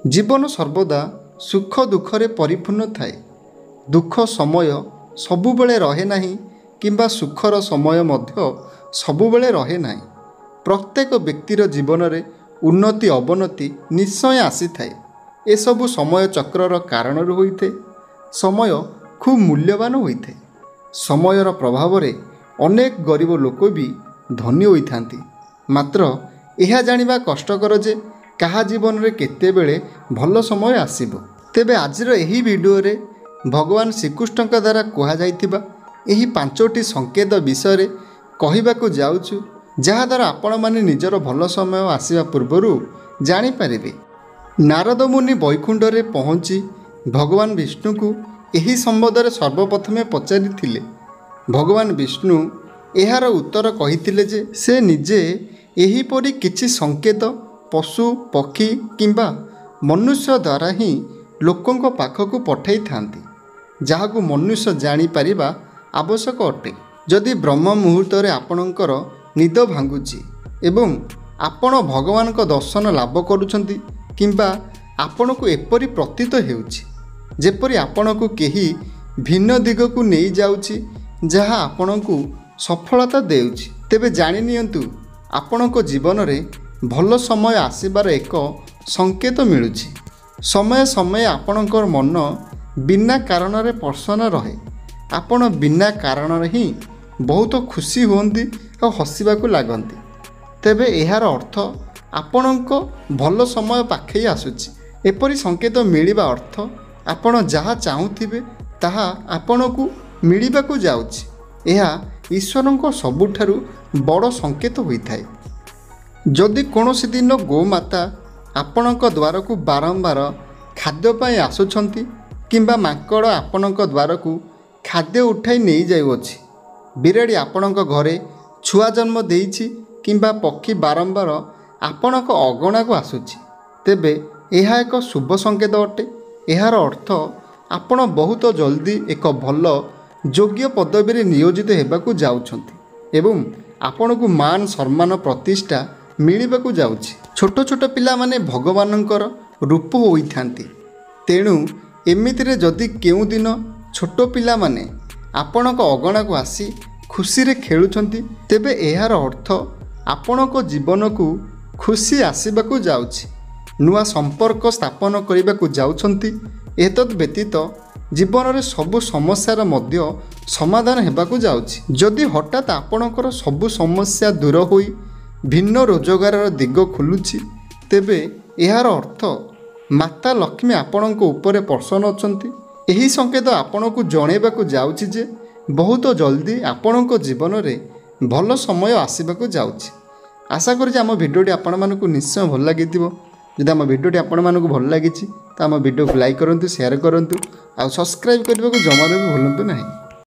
जीवन सर्वदा सुख दुखरे परिपूर्ण थाए। दुख समय सबुबले रहे नहीं किंबा सुखर समय मध्य सबुबले रहे नहीं। प्रत्येक व्यक्तिर जीवन में उन्नति अवनति निश्चय आसी थाए। ए सबु समय चक्रर कारण होइथे। समय खूब मूल्यवान होइथे। समयर प्रभाव रे अनेक गरीब लोक भी धनी होइथांती। मात्र यह जानिबा कष्टकर जे कहा जीवन में केतेबेले भल समय आसीबो। तेबे आजिर एही वीडियो रे भगवान श्रीकृष्ण द्वारा कहा जाइथिबा एही 5टी संकेत विषय कहबाकू जाउछु, जहा द्वारा आपण माने निजर भल समय आसीबा पूर्वरु जानि पारिबे। नारद मुनि वैकुंठ रे पहुंची भगवान विष्णु को एही संबंध रे सर्वप्रथमे पचारिथिले। भगवान विष्णु एहार उत्तर कहिथिले जे से निजे एही परि किछि संकेत पशु पक्षी किंबा मनुष्य द्वारा ही लोकों पाखक पठाई थांती, जहाकू मनुष्य जानी पारिबा आवश्यक अटे। जदि ब्रह्म मुहूर्त रे आपणकर निद भांगुची एवं आपण भगवान को दर्शन लाभ करुछंती किंबा आपण को एपरि प्रतीत हेउची जेपरि आपण को केही भिन्न दिग को नहीं जाउची, जहा आपण को सफलता देउची, तेबे जानि नियंतु आपण को जीवन रे भल समय आसीबार एक संकेत मिलुछि। समय समय आपणकर मन बिना कारण रे प्रसन्न रहे। आपण बिना कारण रे ही बहुत खुशी होंदी और हसिबाकू लागंती। तेबे एहार अर्थ आपणक भल समय पाखे आसुछि। एपरि संकेत मिलिबा अर्थ आपण जहाँ चाहूथिबे ताहा आपणकू मिलिबाकू जाउछि। एहा ईश्वरक सबुठारु बड़ संकेत होइथाय। जदि कौनसी दिन गोमाता आपणक द्वार को बारंबार खाद्य पाई आसुछंती किंबा माकड़ आपणक द्वार को खाद्य उठाई नहीं जाउछि, बिराड़ी आपणक घरे छुआ जन्म देइछि किंबा पक्षी बारंबार आपणक अगणा को आसुछि, तेबे यह एक शुभ संकेत अटे। एहार अर्थ आपण बहुत जल्दी एक भल योग्य पदवी रे नियोजित हेबाकू जाउछंती एवं आपण को मान सम्मान प्रतिष्ठा मिलिबाकू जाउछि। छोट छोट पिला माने भगवानंकर रूप होइथांती। तेणु एमितिरे जदि केउ दिन छोट पिला माने आपणक अगणा को आसी खुशी रे खेलुछंती, तेबे एहार अर्थ आपणक जीवन को खुशी आसीबाकू जाउछि, नुआ संपर्क स्थापन करिबाकू जाउछंती। एतद व्यतीत जीवन रे सबु समस्यार मध्य समाधान हेबाकू जाउछि। जदि हठात आपणकर सबु समस्या दूर होई भिन्न रोजगार दिग खुलुछि, तेबे एहार अर्थ माता लक्ष्मी आपणक उपरे प्रसन्न अछंती। एही संकेत आपणकू जणेबाकू जाउछि जे बहुत जल्दी आपणक जीवन रे भल समय आसीबाकू जाउछि। आशा करूँ आम भिडियोटी आपण मानकू निश्चय भल लागिथिबो। जदि आम भिडियोटी आपण मानकू भल लागिछि तो आम भिडियो को लाइक करंतु, शेयर करंतु, आ सब्सक्राइब करने को जमा भी भूलंतु नहीं।